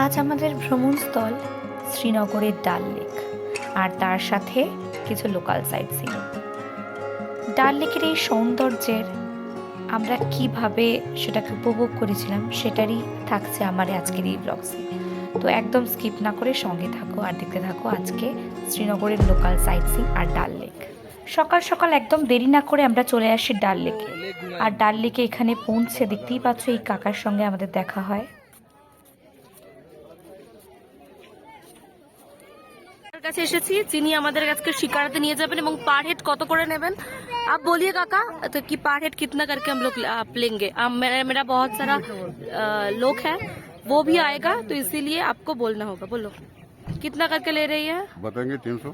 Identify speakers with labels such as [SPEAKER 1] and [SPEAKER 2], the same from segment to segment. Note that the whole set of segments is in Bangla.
[SPEAKER 1] আজ আমাদের ভ্রমণস্থল শ্রীনগরের ডাল লেক আর তার সাথে কিছু লোকাল সাইট সিন। ডাল লেকের এই সৌন্দর্যের আমরা কিভাবে সেটাকে উপভোগ করেছিলাম সেটারই থাকছে আমার আজকের এই ব্লগসে। তো একদম স্কিপ না করে সঙ্গে থাকো আর দেখতে থাকো আজকে শ্রীনগরের লোকাল সাইট সিন আর ডাল লেক। সকাল সকাল একদম দেরি না করে আমরা চলে আসি ডাল লেকে। আর ডাল লেকে এখানে পৌঁছে দেখতেই পাচ্ছ এই কাকার সঙ্গে আমাদের দেখা হয়।
[SPEAKER 2] কাছে এসেছি, যিনি আমাদের কাছে শিকারাতে নিয়ে যাবেন এবং পার হেড কত করে নেবেন आप बोलिए काका, तो कि पर हेड कितना करके हम लोग आप लेंगे। मेरा बहुत सारा लोग है, वो भी आएगा, तो इसीलिए आपको बोलना होगा। बोलो कितना करके ले रही है?
[SPEAKER 3] बताएंगे 300।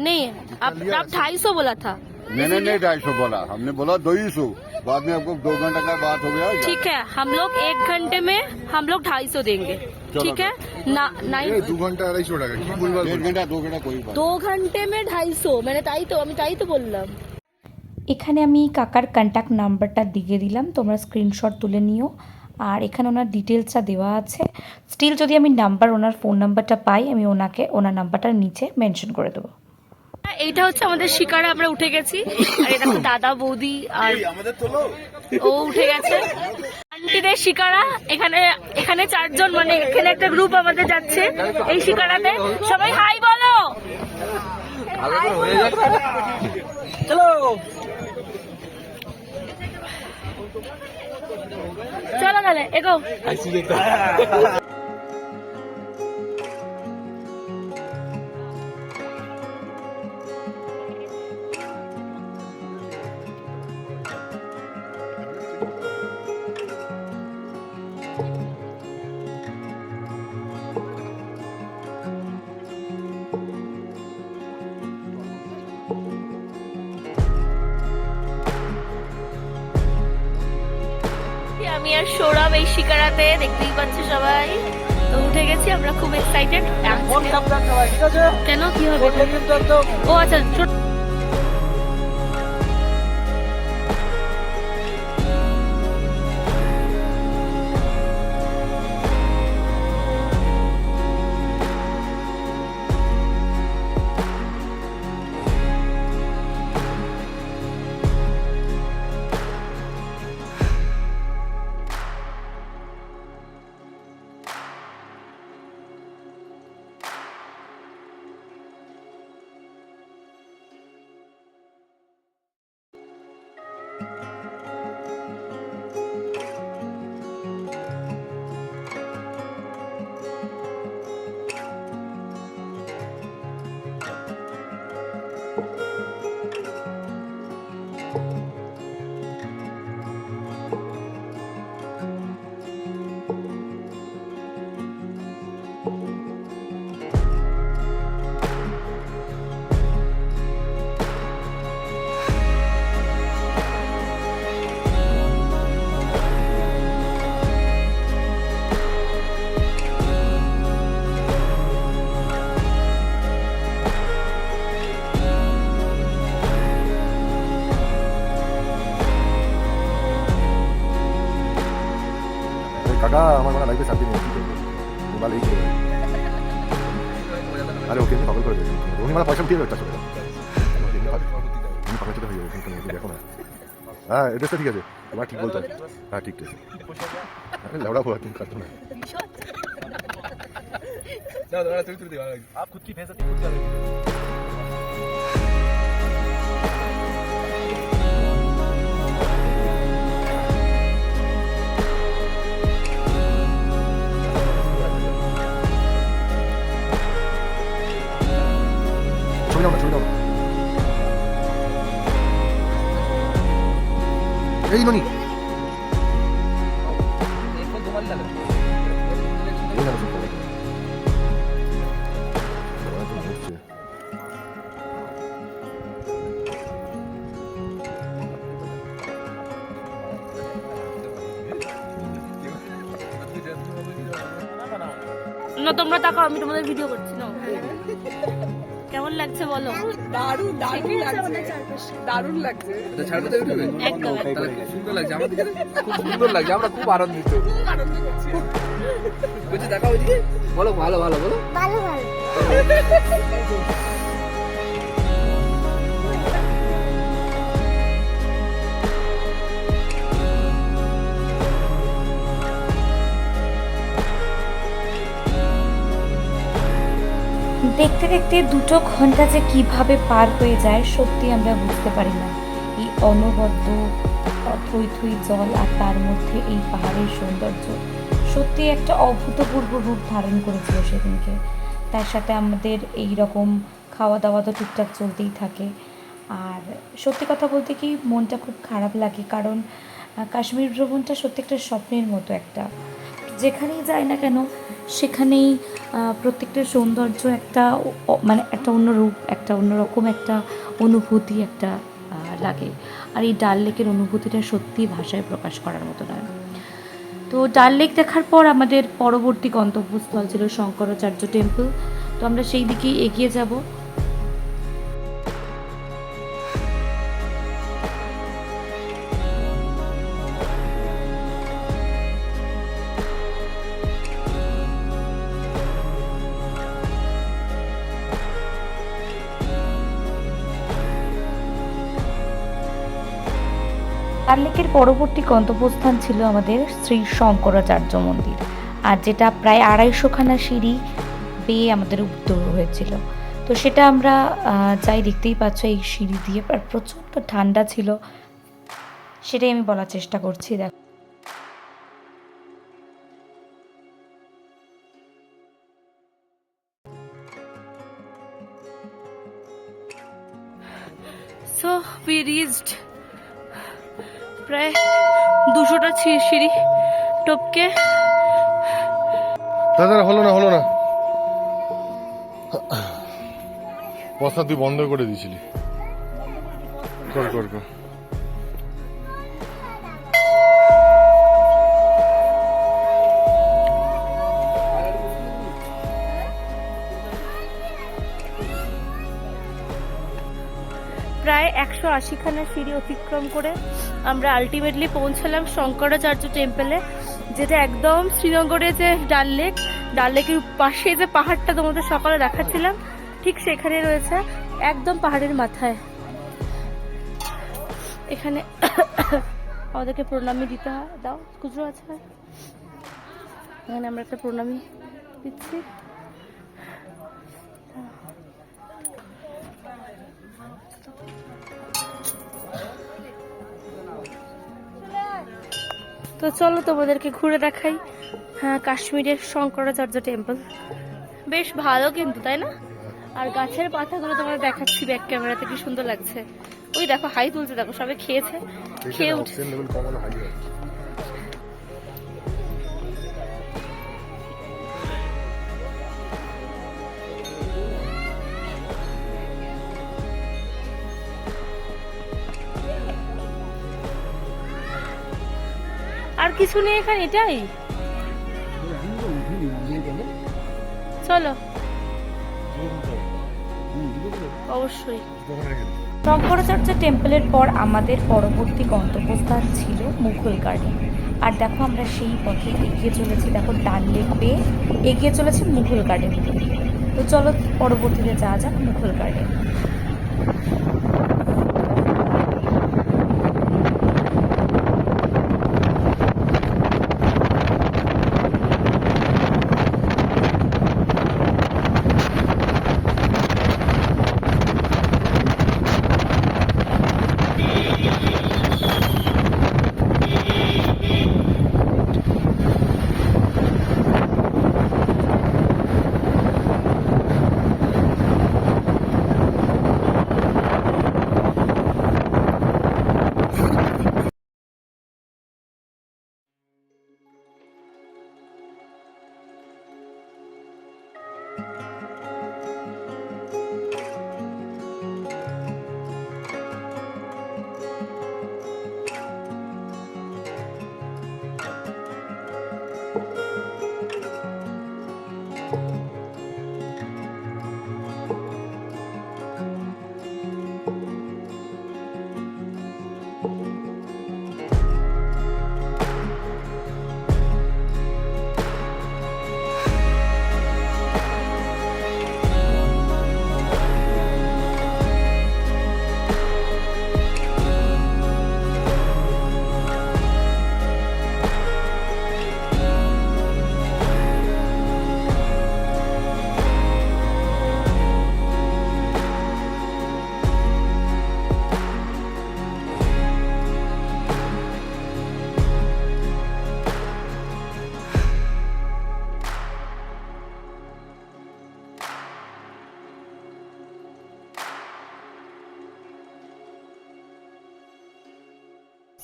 [SPEAKER 2] नहीं आप 250 बोला था।
[SPEAKER 3] नहीं 250 बोला, हमने बोला 200। बाद में आपको 2 घंटे का बात हो गया।
[SPEAKER 2] ठीक है, हम लोग 1 घंटे में हम लोग 250 देंगे। ठीक है ना?
[SPEAKER 3] 2 घंटा 250 টাকা কি বলবা? 1 घंटा 2 घंटा कोई बात।
[SPEAKER 2] 2 घंटे में 250 मैंने আমি তাই তো বললাম।
[SPEAKER 1] এখানে আমি কাকার কন্ট্যাক্ট নাম্বারটা দিয়ে দিলাম, তোমরা স্ক্রিনশট তুলে নিও। আর এখানে ওনার ডিটেলসটা দেওয়া আছে। স্টিল যদি আমি ওনার ফোন নাম্বারটা পাই আমি ওনার নাম্বারটার নিচে মেনশন করে দেবো।
[SPEAKER 2] এইটা হচ্ছে আমাদের শিকারা, আমরা উঠে গেছি। আর এটা দাদা বৌদি আর ও উঠে গেছে। আন্টিদের শিকারা এখানে 4 জন, মানে এখানে একটা গ্রুপ আমাদের যাচ্ছে এই শিকারাতে। সবাই হাই বলো। চলো চলো তাহলে এগো। আমি আর সৌরভ এই শিকারাতে, দেখতেই পাচ্ছ সবাই। তো উঠে গেছি, আমরা খুব এক্সাইটেড। কেন কি হবে? ও আচ্ছা,
[SPEAKER 4] কাকা আমার মানে লাইফে শান্তি নেই, কি করবো? মোবাইল এই করবো। আরে ওকে এমনি পাগল করে দিয়েছে, উনি মানে পয়সা উঠিয়ে একটা চলে যাবে। তুমি পাগল চলে হয়ে যাবে, দেখো না। হ্যাঁ এড্রেসটা ঠিক আছে, তোমার ঠিক বলতে হবে। হ্যাঁ ঠিক আছে। লেবড়া ভোয়া তুমি কাটতো না। आप खुद की भैंस खुद कर ছবি নাও না। এই ননি
[SPEAKER 2] না তোমরা তাকাও, আমি তোমাদের ভিডিও করছি না। কেমন লাগছে বলো?
[SPEAKER 5] দারুণ দারুণ লাগছে, দারুণ লাগছে।
[SPEAKER 2] একদম একদম
[SPEAKER 6] সুন্দর লাগছে আমাদের, খুব সুন্দর লাগছে, আমরা খুব আনন্দিত। বলছি দেখা ওইদিকে, বলো ভালো ভালো বলো।
[SPEAKER 1] দেখতে দেখতে 2 ঘন্টা যে কিভাবে পার হয়ে যায় সত্যি আমরা বুঝতে পারি না। এই অনবদ্য থই থই জল আর তার মধ্যে এই পাহাড়ের সৌন্দর্য সত্যি একটা অভূতপূর্ব রূপ ধারণ করেছিল সেদিনকে। তার সাথে আমাদের এই রকম খাওয়া দাওয়া তো টুকটাক চলতেই থাকে। আর সত্যি কথা বলতে কি মনটা খুব খারাপ লাগে, কারণ কাশ্মীর ভ্রমণটা সত্যি একটা স্বপ্নের মতো একটা, যেখানেই যাই না কেন সেখানেই প্রত্যেকটা সৌন্দর্য একটা মানে একটা অন্য রূপ, একটা অন্যরকম একটা অনুভূতি একটা লাগে। আর এই ডাল লেকের অনুভূতিটা সত্যিই ভাষায় প্রকাশ করার মতো নয়। তো ডাল লেক দেখার পর আমাদের পরবর্তী গন্তব্যস্থল ছিল শঙ্করাচার্য টেম্পল। তো আমরা সেই দিকেই এগিয়ে যাব। ডাল লেকের পরবর্তী গন্তব্যস্থান ছিল আমাদের শ্রী শঙ্করাচার্য মন্দির, আর যেটা প্রায় 250খানা সিঁড়ি বেয়ে আমাদের উত্তর হয়েছিল। তো সেটা আমরা যাই দেখতেই পাচ্ছ এই সিঁড়ি দিয়ে, আর প্রচণ্ড ঠান্ডা ছিল, সেটাই আমি বলার চেষ্টা করছি। দেখো
[SPEAKER 2] সো উই রিচড প্রায় 200টা সিঁড়ি টপকে।
[SPEAKER 4] দাদা হলো না, হলো না, বস্তা তুই বন্ধ করে দিয়েছিলি। কর কর কর।
[SPEAKER 2] প্রায় 180খানা সিঁড়ি অতিক্রম করে আমরা আলটিমেটলি পৌঁছালাম শঙ্করাচার্য টেম্পলে, যেটা একদম শ্রীনগরে যে ডাল লেকের পাশে যে পাহাড়টা তোমাদের সকালে দেখাচ্ছিলাম ঠিক সেখানে রয়েছে, একদম পাহাড়ের মাথায়। এখানে আমাদেরকে প্রণামী দিতে হয়, দাও খুচরো আছে, এখানে আমরা একটা প্রণামী দিচ্ছি। তো চলো তোমাদেরকে ঘুরে দেখাই কাশ্মীরের শঙ্করাচার্য টেম্পল। বেশ ভালো কিন্তু, তাই না? আর গাছের পাতাগুলো তোমাদের দেখাচ্ছি ব্যাক ক্যামেরাতে, কি সুন্দর লাগছে। ওই দেখো হাই তুলছে, দেখো সবাই খেয়েছে, খেয়ে উঠছে। আর কিছু নেই এখানে, এটাই। চলো অবশ্যই।
[SPEAKER 1] শঙ্করাচার্য টেম্পলের পর আমাদের পরবর্তী গন্তব্যস্থান ছিল মুঘল গার্ডেন। আর দেখো আমরা সেই পথে এগিয়ে চলেছি, দেখো ডাল লেক পেয়ে এগিয়ে চলেছি মুঘল গার্ডেন। তো চলো পরবর্তীতে যাওয়া যাক মুঘল গার্ডেন।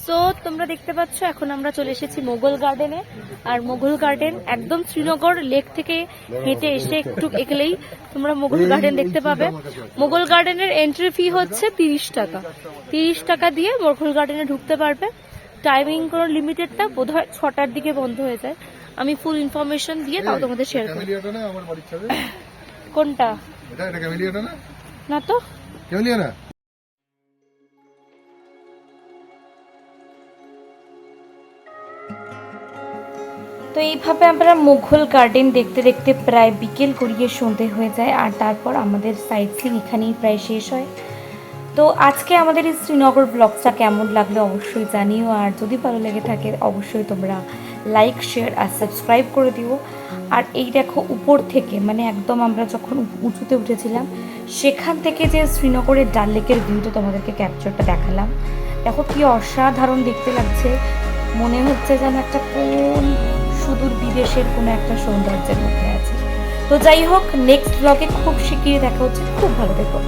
[SPEAKER 2] সো তোমরা দেখতে পাচ্ছ এখন আমরা চলে এসেছি মোগল গার্ডেনে। আর মোগল গার্ডেন একদম শ্রীনগর লেক থেকে হেঁটে এসে একটু এগলেই তোমরা মোগল গার্ডেন দেখতে পাবে। মোগল গার্ডেনের এন্ট্রি ফি হচ্ছে 30 টাকা। 30 টাকা দিয়ে মোগল গার্ডেনে ঢুকতে পারবে। টাইমিং কোনো লিমিটেড না, বোধহয় 6টার দিকে বন্ধ হয়ে যায়। আমি ফুল ইনফরমেশন দিয়ে তাও তোমাদের শেয়ার করব।
[SPEAKER 4] ক্যামেলিয়াটা না আমার বাড়ির ছাদে?
[SPEAKER 2] কোনটা?
[SPEAKER 4] এটা ক্যামেলিয়াটা না?
[SPEAKER 2] না তো।
[SPEAKER 4] ক্যামেলিয়া না?
[SPEAKER 1] তো এইভাবে আমরা মুঘল গার্ডেন দেখতে দেখতে প্রায় বিকেল গড়িয়ে সন্ধে হয়ে যায়, আর তারপর আমাদের সাইট সিন এখানেই প্রায় শেষ হয়। তো আজকে আমাদের এই শ্রীনগর ব্লগটা কেমন লাগলো অবশ্যই জানিও, আর যদি ভালো লেগে থাকে অবশ্যই তোমরা লাইক শেয়ার আর সাবস্ক্রাইব করে দিও। আর এই দেখো উপর থেকে, মানে একদম আমরা যখন উঁচুতে উঠেছিলাম সেখান থেকে যে শ্রীনগরের ডাল লেকের ভিউটা তোমাদেরকে ক্যাপচারটা দেখালাম, দেখো কি অসাধারণ দেখতে লাগছে। মনে হচ্ছে যেন একটা কোন সুদূর বিদেশের কোনো একটা সৌন্দর্যের মধ্যে আছে। তো যাই হোক, নেক্সট ব্লগে খুব শিগগিরই দেখা হচ্ছে। খুব ভালো থেকো।